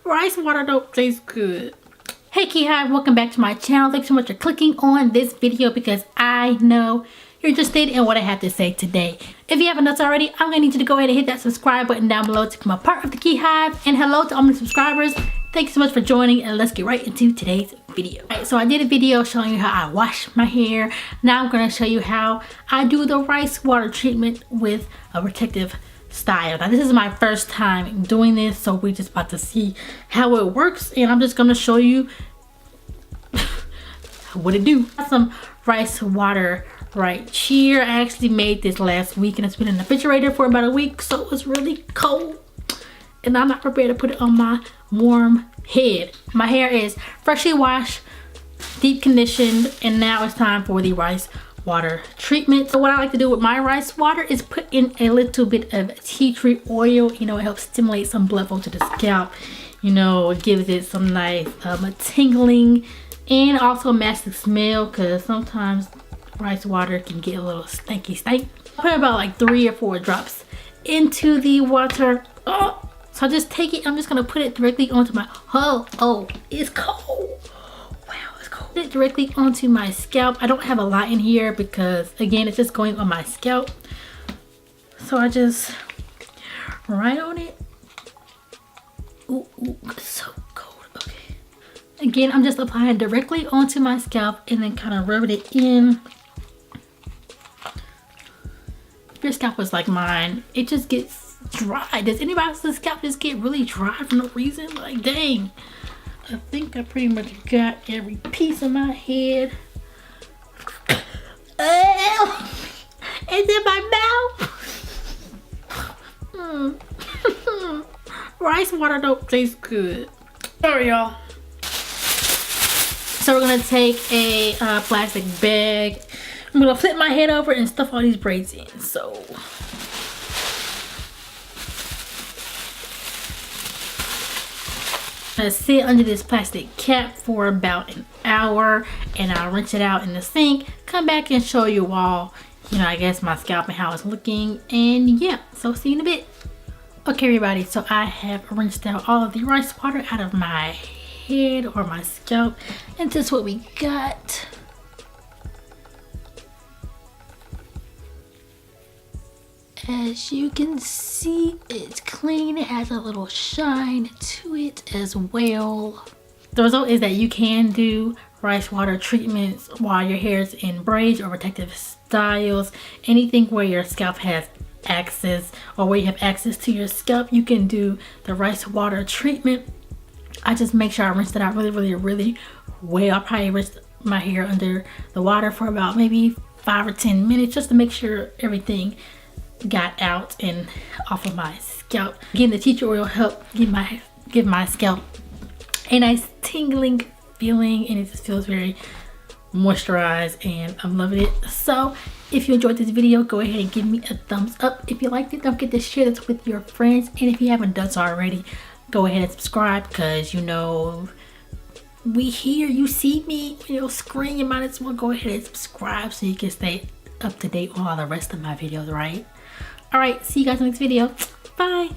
Rice water don't taste good. Hey KiHiVe, welcome back to my channel. Thanks so much for clicking on this video because I know you're interested in what I have to say today. If you haven't done so already, I'm gonna need you to go ahead and hit that subscribe button down below to become a part of the KiHiVe. And hello to all my subscribers. Thank you so much for joining, and let's get right into today's video. Alright, so I did a video showing you how I wash my hair. Now I'm gonna show you how I do the rice water treatment with a protective style. Now this is my first time doing this, so we're just about to see how it works, and I'm just gonna show you what it do. Some rice water right here. I actually made this last week and it's been in the refrigerator for about a week, so it was really cold and I'm not prepared to put it on my warm head. My hair is freshly washed, deep conditioned, and now it's time for the rice water treatment. So what I like to do with my rice water is put in a little bit of tea tree oil. You know, it helps stimulate some blood flow to the scalp. You know, it gives it some nice tingling and also match the smell, because sometimes rice water can get a little stanky stank. I put about like 3 or 4 drops into the water. So I just take it, I'm just gonna put it directly onto my, it's cold. Wow, it's cold. Put it directly onto my scalp. I don't have a lot in here because again, it's just going on my scalp. So I just right on it. Ooh, it's so cold, okay. Again, I'm just applying directly onto my scalp and then kind of rubbing it in. If your scalp was like mine, it just gets dry. Does anybody else's scalp just get really dry for no reason? Like, dang. I think I pretty much got every piece of my head. It's in my mouth. Rice water don't taste good. Sorry, y'all. So we're gonna take a plastic bag. I'm gonna flip my head over and stuff all these braids in. So I'm gonna sit under this plastic cap for about an hour, and I'll rinse it out in the sink. Come back and show you all, you know, I guess my scalp and how it's looking. And yeah, so see you in a bit. Okay, everybody, so I have rinsed out all of the rice water out of my head or my scalp, and this is what we got. As you can see, it's clean. It has a little shine to it as well. The result is that you can do rice water treatments while your hair is in braids or protective styles. Anything where your scalp has access or where you have access to your scalp, you can do the rice water treatment. I just make sure I rinse it out really well. I probably rinse my hair under the water for about maybe 5 or 10 minutes just to make sure everything got out and off of my scalp. Again, the tea tree oil help give my scalp a nice tingling feeling, and it just feels very moisturized, and I'm loving it. So if you enjoyed this video, go ahead and give me a thumbs up. If you liked it, don't forget to share this with your friends, and if you haven't done so already, go ahead and subscribe, because you know we here, you see me, you know, screen, you might as well go ahead and subscribe so you can stay up to date on all the rest of my videos, right? All right, see you guys in the next video. Bye.